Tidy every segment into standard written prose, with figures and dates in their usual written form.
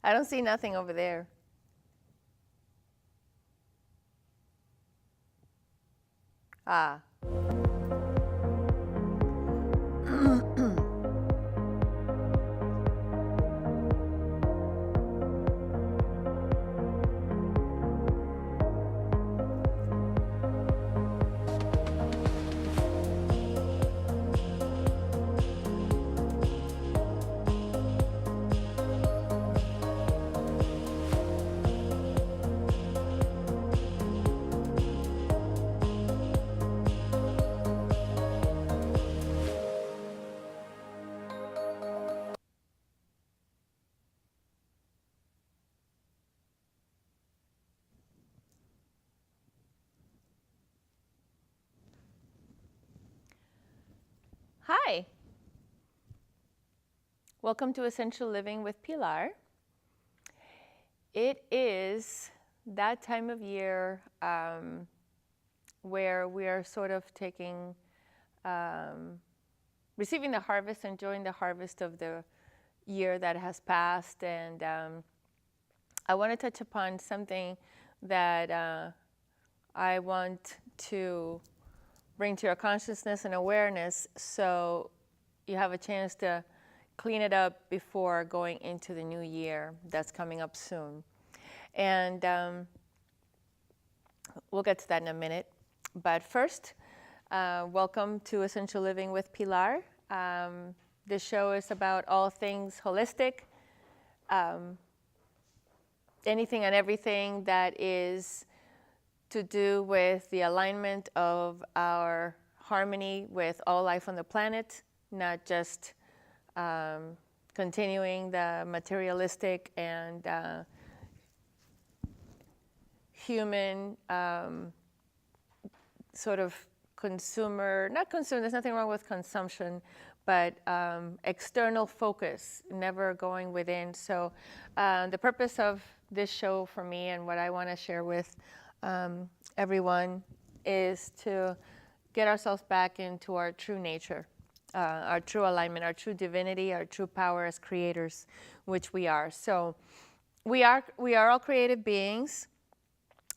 I don't see nothing over there. Ah. Hi. Welcome to Essential Living with Pilar. It is that time of year where we are sort of receiving the harvest, enjoying the harvest of the year that has passed. And I want to touch upon something that I want to bring to your consciousness and awareness so you have a chance to clean it up before going into the new year that's coming up soon. And we'll get to that in a minute. But first, welcome to Essential Living with Pilar. This show is about all things holistic, anything and everything that is to do with the alignment of our harmony with all life on the planet, not just continuing the materialistic and human sort of there's nothing wrong with consumption, but external focus, never going within. So the purpose of this show for me and what I want to share with everyone is to get ourselves back into our true nature, our true alignment, our true divinity, our true power as creators, which we are. So we are all creative beings,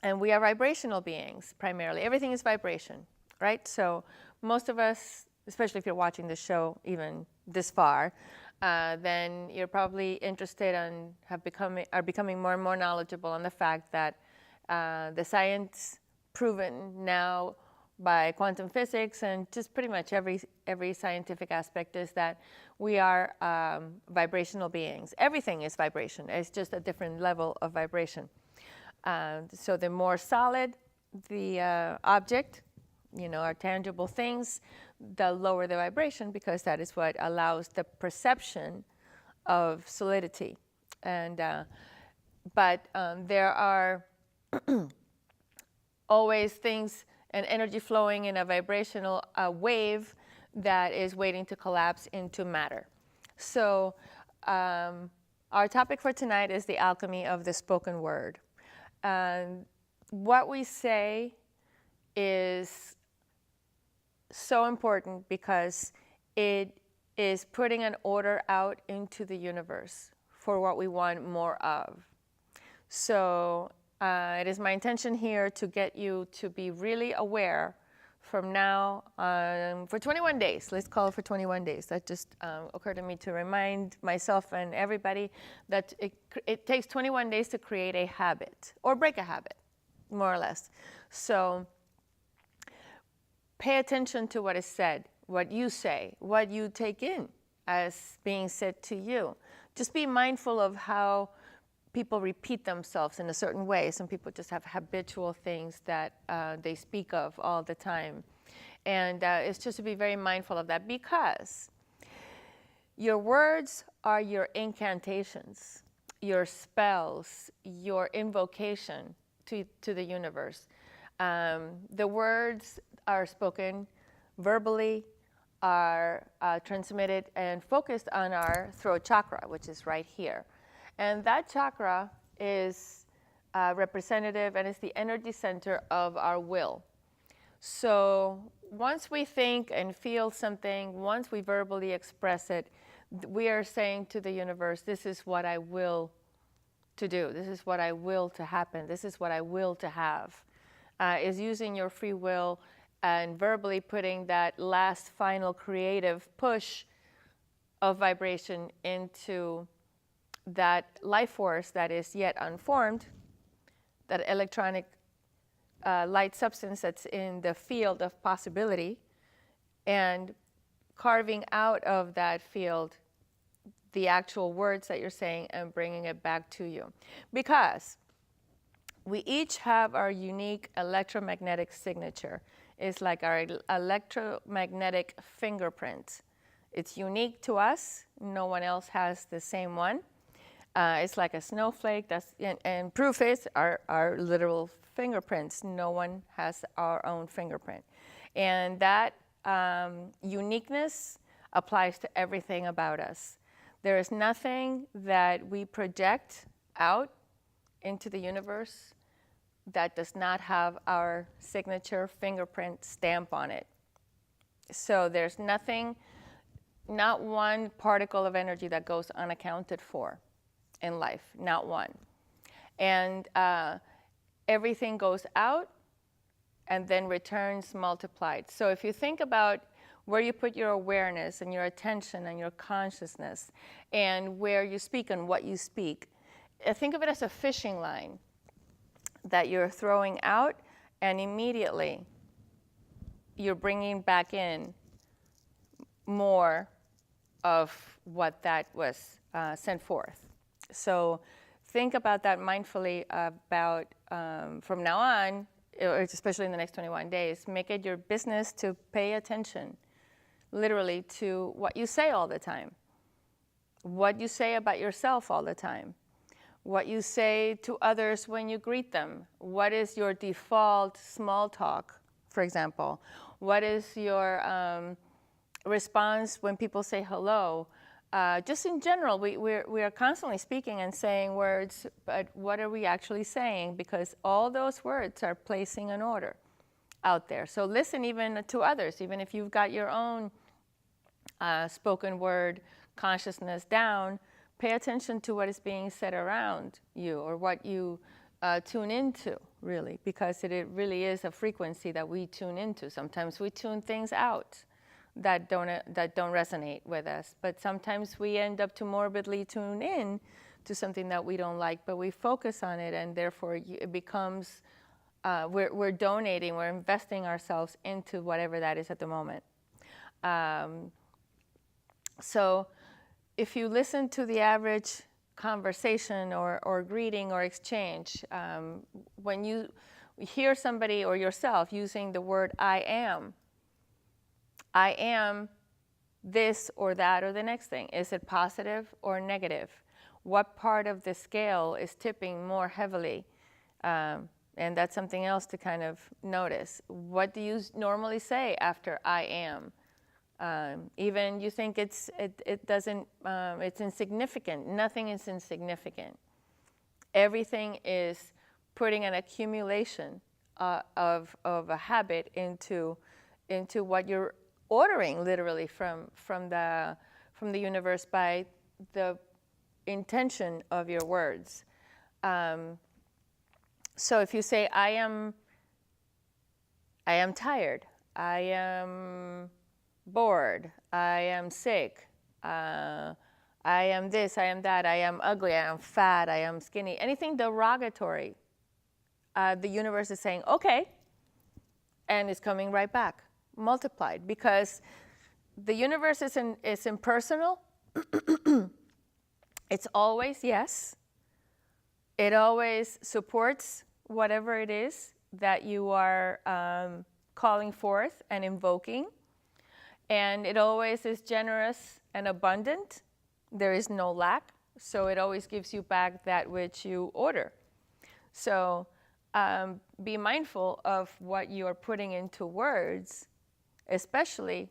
and we are vibrational beings primarily. Everything is vibration, right? So most of us, especially if you're watching the show even this far, then you're probably interested and are becoming more and more knowledgeable on the fact that the science proven now by quantum physics and just pretty much every scientific aspect is that we are vibrational beings. Everything is vibration. It's just a different level of vibration. So the more solid the object, our tangible things, the lower the vibration, because that is what allows the perception of solidity. And but there are always things and energy flowing in a vibrational wave that is waiting to collapse into matter. So our topic for tonight is the alchemy of the spoken word. What we say is so important because it is putting an order out into the universe for what we want more of. So it is my intention here to get you to be really aware from now for 21 days. Let's call it for 21 days. That just occurred to me to remind myself and everybody that it takes 21 days to create a habit or break a habit, more or less. So pay attention to what is said, what you say, what you take in as being said to you. Just be mindful of how people repeat themselves in a certain way. Some people just have habitual things that they speak of all the time. And it's just to be very mindful of that, because your words are your incantations, your spells, your invocation to the universe. The words are spoken verbally, are transmitted and focused on our throat chakra, which is right here. And that chakra is representative and is the energy center of our will. So once we think and feel something, once we verbally express it, we are saying to the universe, this is what I will to do. This is what I will to happen. This is what I will to have. Is using your free will and verbally putting that last final creative push of vibration into that life force that is yet unformed, that electronic light substance that's in the field of possibility, and carving out of that field the actual words that you're saying and bringing it back to you. Because we each have our unique electromagnetic signature. It's like our electromagnetic fingerprint. It's unique to us. No one else has the same one. It's like a snowflake. And proof is our literal fingerprints. No one has our own fingerprint. And that uniqueness applies to everything about us. There is nothing that we project out into the universe that does not have our signature fingerprint stamp on it. So there's nothing, not one particle of energy that goes unaccounted for in life, not one. And everything goes out and then returns multiplied. So if you think about where you put your awareness and your attention and your consciousness and where you speak and what you speak, think of it as a fishing line that you're throwing out, and immediately you're bringing back in more of what that was sent forth. So think about that mindfully about from now on, or especially in the next 21 days, make it your business to pay attention literally to what you say all the time, what you say about yourself all the time, what you say to others when you greet them. What is your default small talk, for example? What is your response when people say hello? Just in general, we are constantly speaking and saying words, but what are we actually saying? Because all those words are placing an order out there. So listen even to others, even if you've got your own spoken word consciousness down, pay attention to what is being said around you or what you tune into, really, because it really is a frequency that we tune into. Sometimes we tune things out that don't resonate with us, but sometimes we end up to morbidly tune in to something that we don't like, but we focus on it, and therefore it becomes we're donating, we're investing ourselves into whatever that is at the moment. So if you listen to the average conversation or greeting or exchange, when you hear somebody or yourself using the word I am this or that or the next thing, is it positive or negative? What part of the scale is tipping more heavily? And that's something else to kind of notice. What do you normally say after I am? Even you think it's insignificant. Nothing is insignificant. Everything is putting an accumulation of a habit into what you're ordering, literally from the universe by the intention of your words. So if you say I am tired, I am bored, I am sick, I am this, I am that, I am ugly, I am fat, I am skinny, anything derogatory, the universe is saying, okay, and it's coming right back, multiplied, because the universe is impersonal. It's always yes. It always supports whatever it is that you are calling forth and invoking. And it always is generous and abundant. There is no lack. So it always gives you back that which you order. So be mindful of what you are putting into words, especially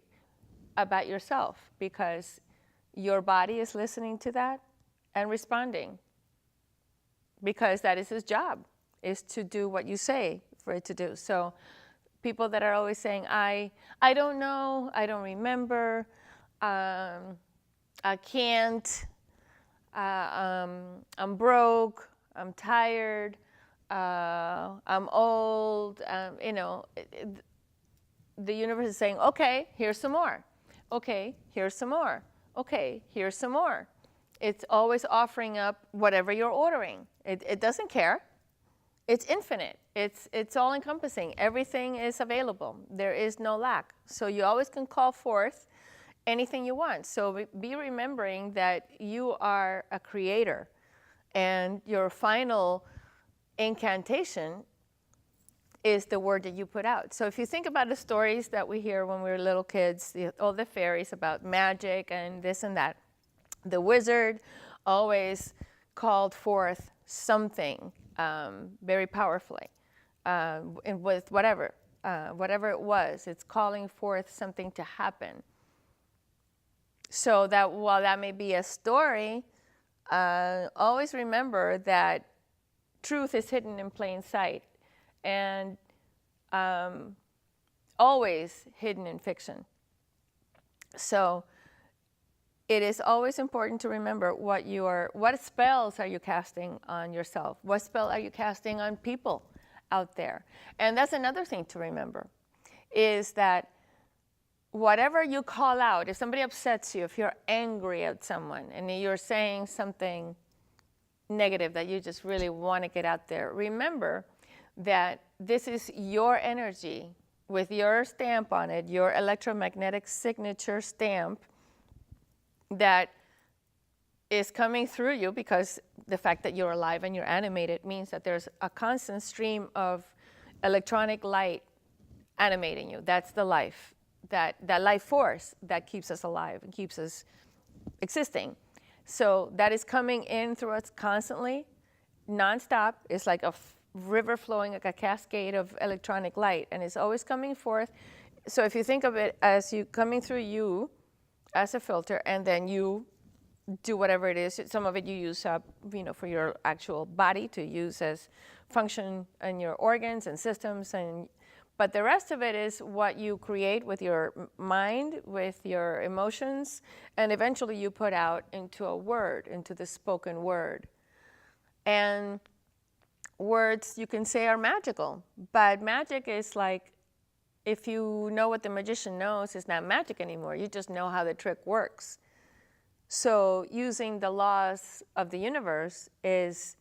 about yourself, because your body is listening to that and responding, because that is his job, is to do what you say for it to do. So people that are always saying, I don't know, I don't remember, I can't, I'm broke, I'm tired, I'm old, the universe is saying, okay, here's some more. Okay, here's some more. Okay, here's some more. It's always offering up whatever you're ordering. It doesn't care. It's infinite. It's all encompassing. Everything is available. There is no lack. So you always can call forth anything you want. So be remembering that you are a creator, and your final incantation is the word that you put out. So if you think about the stories that we hear when we were little kids, all the fairies about magic and this and that, the wizard always called forth something very powerfully, and with whatever it was, it's calling forth something to happen. So that while that may be a story, always remember that truth is hidden in plain sight, and always hidden in fiction. So it is always important to remember what spells are you casting on yourself? What spell are you casting on people out there? And that's another thing to remember, is that whatever you call out, if somebody upsets you, if you're angry at someone and you're saying something negative that you just really want to get out there, remember that this is your energy with your stamp on it, your electromagnetic signature stamp, that is coming through you, because the fact that you're alive and you're animated means that there's a constant stream of electronic light animating you. That's the life, that life force that keeps us alive and keeps us existing. So that is coming in through us constantly, nonstop. It's like a river flowing, like a cascade of electronic light, and it's always coming forth. So if you think of it as you coming through you as a filter, and then you do whatever it is. Some of it you use up, for your actual body to use as function in your organs and systems, but the rest of it is what you create with your mind, with your emotions, and eventually you put out into a word, into the spoken word. And words, you can say, are magical, but magic is like, if you know what the magician knows, it's not magic anymore. You just know how the trick works. So using the laws of the universe is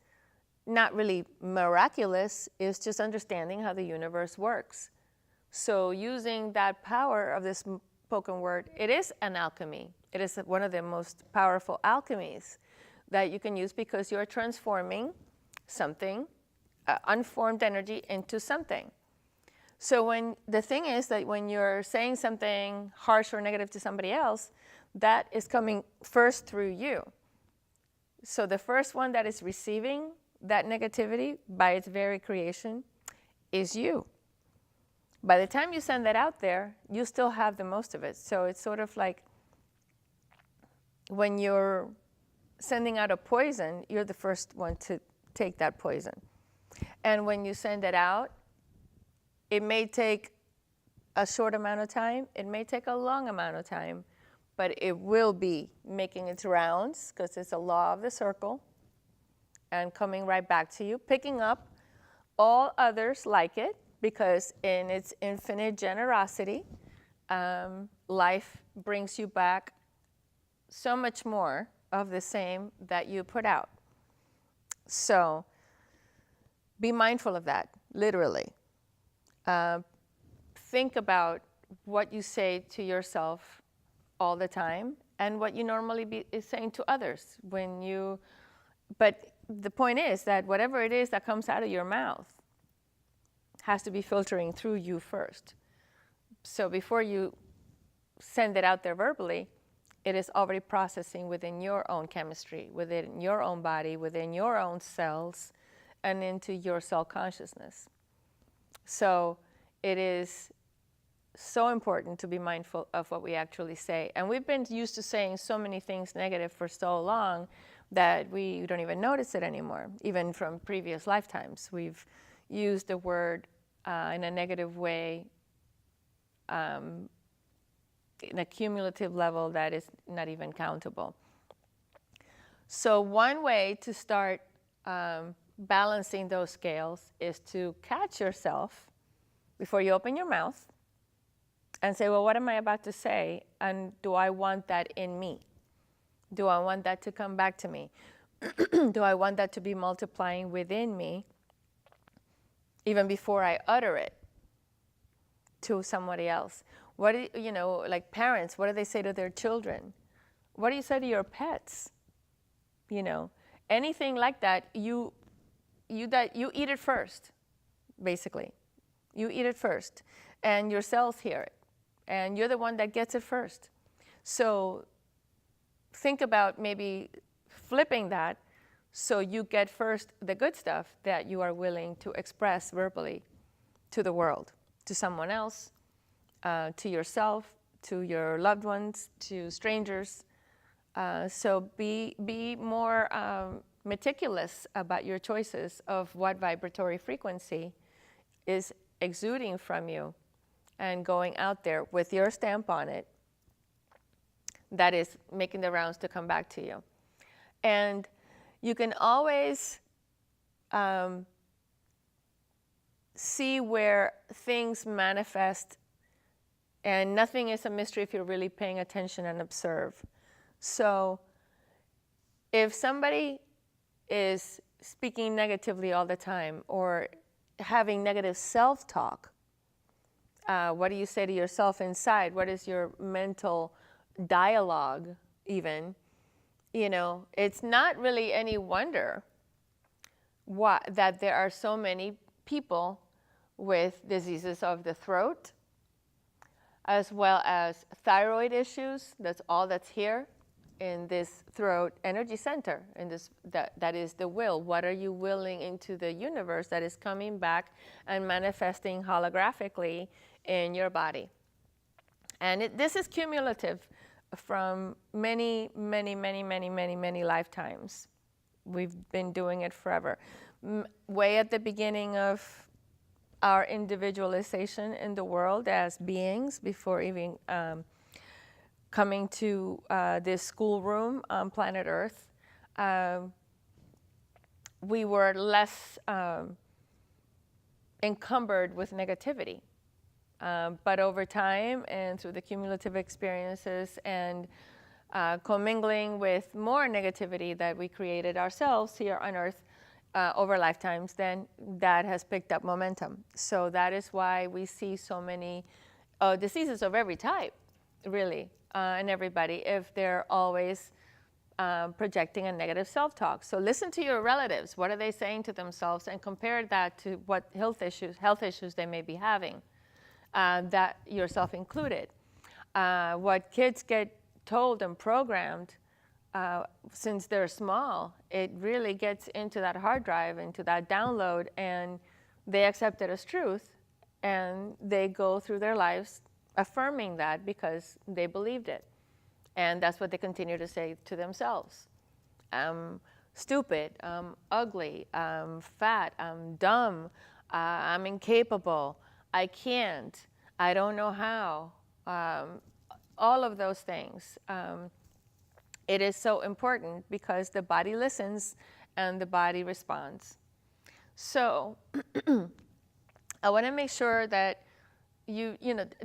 not really miraculous. It's just understanding how the universe works. So using that power of this spoken word, it is an alchemy. It is one of the most powerful alchemies that you can use, because you're transforming something, unformed energy, into something. So when the thing is that when you're saying something harsh or negative to somebody else, that is coming first through you. So the first one that is receiving that negativity by its very creation is you. By the time you send that out there, you still have the most of it. So it's sort of like when you're sending out a poison, you're the first one to take that poison. And when you send it out, it may take a short amount of time, it may take a long amount of time, but it will be making its rounds, because it's a law of the circle, and coming right back to you, picking up all others like it, because in its infinite generosity, life brings you back so much more of the same that you put out. So be mindful of that, literally. Think about what you say to yourself all the time and what you normally be saying to others but the point is that whatever it is that comes out of your mouth has to be filtering through you first. So before you send it out there verbally, it is already processing within your own chemistry, within your own body, within your own cells, and into your cell consciousness. So it is so important to be mindful of what we actually say. And we've been used to saying so many things negative for so long that we don't even notice it anymore. Even from previous lifetimes, we've used the word in a negative way, in a cumulative level that is not even countable. So one way to start balancing those scales is to catch yourself before you open your mouth and say, well, what am I about to say? And do I want that in me? Do I want that to come back to me? Do I want that to be multiplying within me even before I utter it to somebody else? What do you know, like parents, what do they say to their children? What do you say to your pets? You know, anything like that, you eat it first, basically. You eat it first, and your cells hear it, and you're the one that gets it first. So think about maybe flipping that so you get first the good stuff that you are willing to express verbally to the world, to someone else, to yourself, to your loved ones, to strangers. So be more meticulous about your choices of what vibratory frequency is exuding from you and going out there with your stamp on it that is making the rounds to come back to you. And you can always see where things manifest, and nothing is a mystery if you're really paying attention and observe. So if somebody is speaking negatively all the time or having negative self-talk, what do you say to yourself inside? What is your mental dialogue even? You know, it's not really any wonder that there are so many people with diseases of the throat, as well as thyroid issues. That's all that's here in this throat energy center, in this that is the will. What are you willing into the universe that is coming back and manifesting holographically in your body? And this is cumulative from many, many, many, many, many, many lifetimes. We've been doing it forever. Way at the beginning of our individualization in the world as beings, before even coming to this schoolroom on planet Earth, we were less encumbered with negativity. But over time and through the cumulative experiences and commingling with more negativity that we created ourselves here on Earth over lifetimes, then that has picked up momentum. So that is why we see so many diseases of every type, really, in everybody, if they're always projecting a negative self-talk. So listen to your relatives. What are they saying to themselves? And compare that to what health issues they may be having. That yourself included. What kids get told and programmed since they're small, it really gets into that hard drive, into that download, and they accept it as truth, and they go through their lives affirming that because they believed it. And that's what they continue to say to themselves. I'm stupid, I'm ugly, I'm fat, I'm dumb, I'm incapable, I can't, I don't know how, all of those things. It is so important because the body listens and the body responds. So I want to make sure that you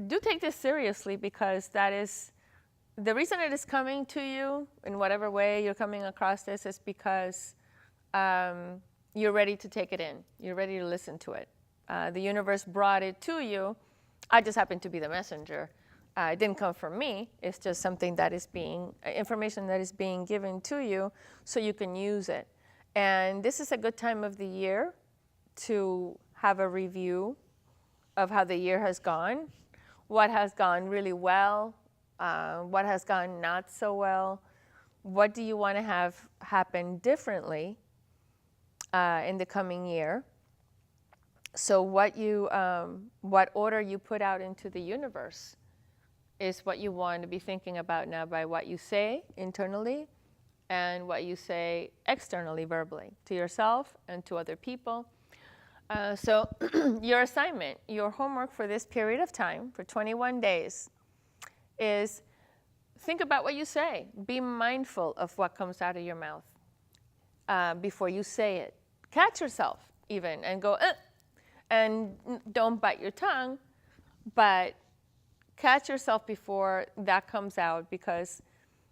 do take this seriously, because that is the reason it is coming to you in whatever way you're coming across this, is because you're ready to take it in. You're ready to listen to it. The universe brought it to you. I just happen to be the messenger. It didn't come from me. It's just something that is information that is being given to you so you can use it. And this is a good time of the year to have a review of how the year has gone, what has gone really well, what has gone not so well, what do you want to have happen differently in the coming year. So what order you put out into the universe is what you want to be thinking about now, by what you say internally and what you say externally, verbally, to yourself and to other people. So your assignment, your homework for this period of time, for 21 days, is think about what you say. Be mindful of what comes out of your mouth before you say it. catch yourself even and go, and don't bite your tongue, but catch yourself before that comes out, because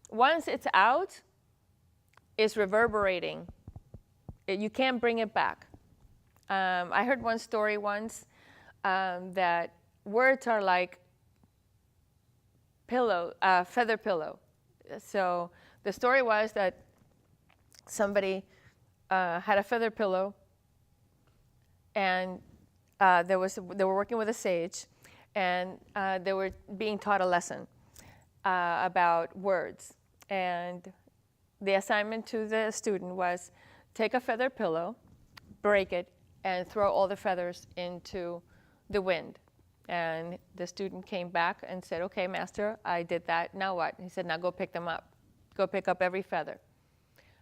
once it's out, it's reverberating. You can't bring it back. I heard one story once that words are like feather pillow. So the story was that somebody had a feather pillow, and they were working with a sage, and they were being taught a lesson about words. And the assignment to the student was take a feather pillow, break it, and throw all the feathers into the wind. And the student came back and said, okay, master, I did that. Now what? He said, now go pick them up. Go pick up every feather.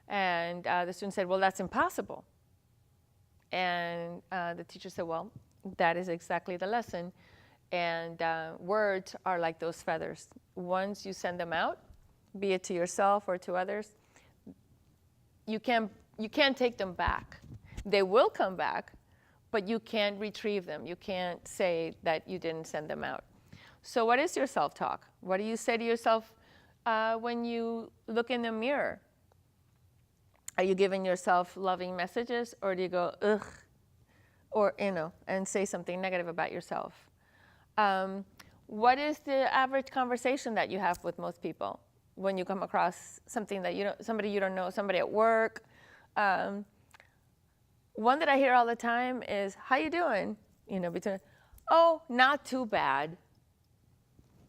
And the student said, well, that's impossible. And the teacher said, well, that is exactly the lesson. And words are like those feathers. Once you send them out, be it to yourself or to others, you can't take them back. They will come back, but you can't retrieve them. You can't say that you didn't send them out. So what is your self-talk? What do you say to yourself when you look in the mirror? Are you giving yourself loving messages, or do you go, ugh, or, and say something negative about yourself? What is the average conversation that you have with most people when you come across something that somebody you don't know, somebody at work? One that I hear all the time is, how you doing? Between, oh, not too bad.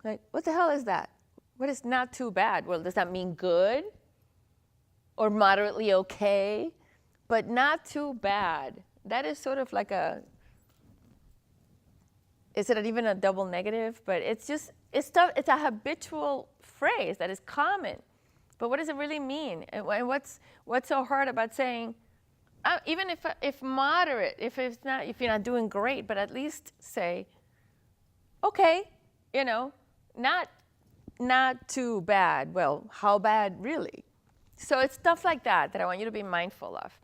Like, what the hell is that? What is not too bad? Well, does that mean good? Or moderately okay? But not too bad. That is sort of like is it even a double negative? But it's a habitual phrase that is common. But what does it really mean? And what's so hard about saying, even if moderate, if you're not doing great, but at least say, okay, not too bad. Well, how bad really? So it's stuff like that I want you to be mindful of.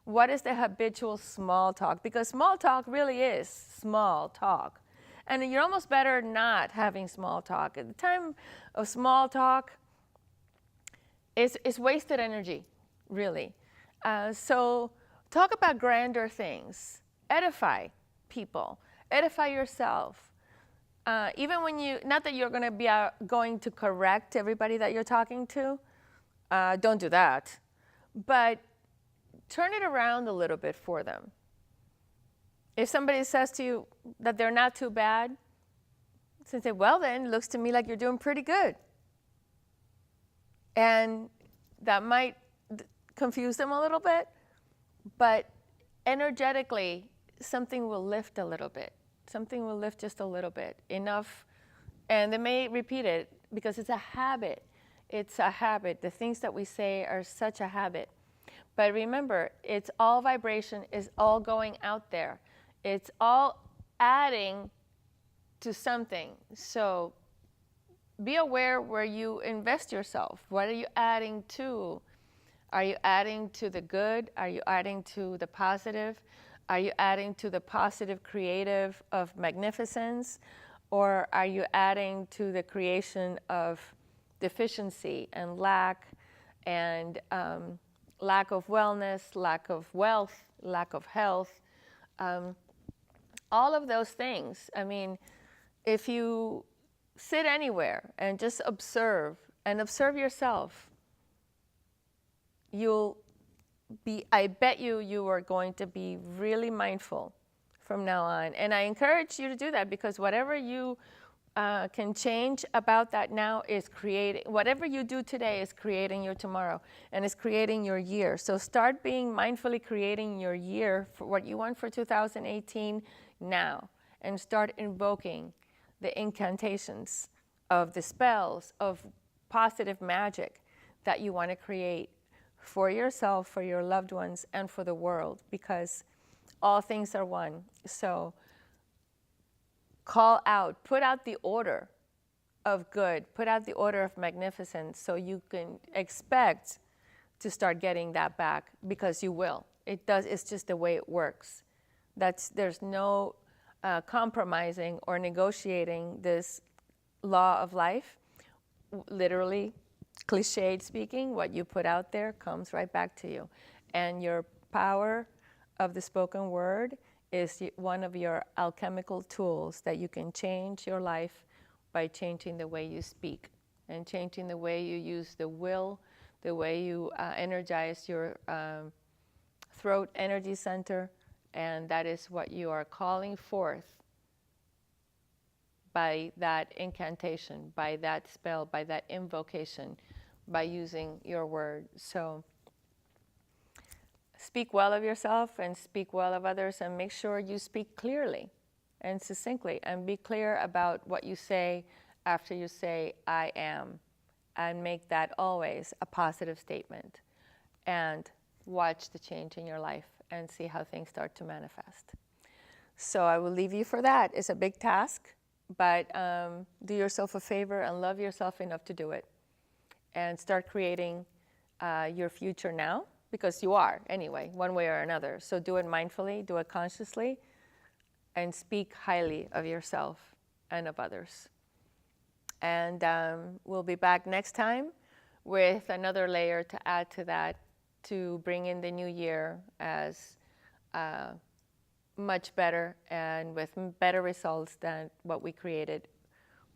What is the habitual small talk? Because small talk really is small talk. And you're almost better not having small talk. At the time of small talk, it's wasted energy, really. So talk about grander things. Edify people. Edify yourself. Even when not that you're going to be going to correct everybody that you're talking to. Don't do that. But turn it around a little bit for them. If somebody says to you that they're not too bad, say, well then, it looks to me like you're doing pretty good. And that might confuse them a little bit, but energetically, something will lift a little bit. Something will lift just a little bit, enough. And they may repeat it because it's a habit. It's a habit. The things that we say are such a habit. But remember, it's all vibration, it's all going out there. It's all adding to something. So be aware where you invest yourself. What are you adding to? Are you adding to the good? Are you adding to the positive? Are you adding to the positive creative of magnificence? Or are you adding to the creation of deficiency and lack, and lack of wellness, lack of wealth, lack of health? All of those things. I mean, if you sit anywhere and just observe and observe yourself, I bet you are going to be really mindful from now on. And I encourage you to do that, because whatever you can change about that now is creating, whatever you do today is creating your tomorrow and is creating your year. So start being mindfully creating your year for what you want for 2018 now, and start invoking the incantations of the spells of positive magic that you want to create for yourself, for your loved ones, and for the world, because all things are one. So call out, put out the order of good, put out the order of magnificence, so you can expect to start getting that back, because you will. It's just the way it works. There's no compromising or negotiating this law of life. Literally, cliched speaking, what you put out there comes right back to you. And your power of the spoken word is one of your alchemical tools that you can change your life by changing the way you speak and changing the way you use the will, the way you energize your throat energy center, and that is what you are calling forth by that incantation, by that spell, by that invocation, by using your word. So speak well of yourself and speak well of others, and make sure you speak clearly and succinctly, and be clear about what you say after you say I am, and make that always a positive statement, and watch the change in your life and see how things start to manifest. So I will leave you for that. It's a big task, but do yourself a favor and love yourself enough to do it, and start creating your future now, because you are anyway, one way or another. So do it mindfully, do it consciously, and speak highly of yourself and of others. And we'll be back next time with another layer to add to that, to bring in the new year as much better and with better results than what we created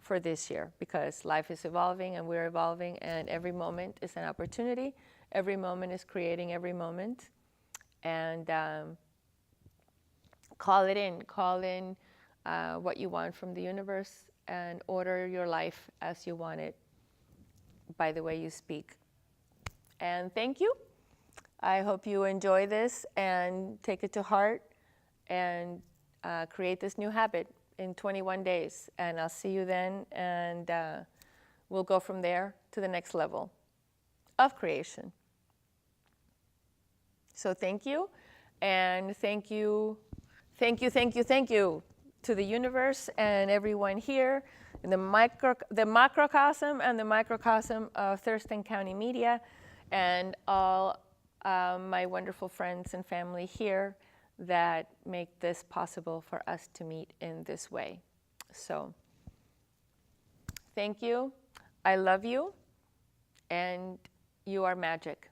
for this year, because life is evolving and we're evolving, and every moment is an opportunity. Every moment is creating every moment. And call in what you want from the universe, and order your life as you want it by the way you speak. And thank you. I hope you enjoy this and take it to heart, and create this new habit in 21 days. And I'll see you then, and we'll go from there to the next level of creation. So thank you, and thank you to the universe and everyone here in the macrocosm and the microcosm of Thurston County Media, and all my wonderful friends and family here that make this possible for us to meet in this way. So thank you. I love you, and you are magic.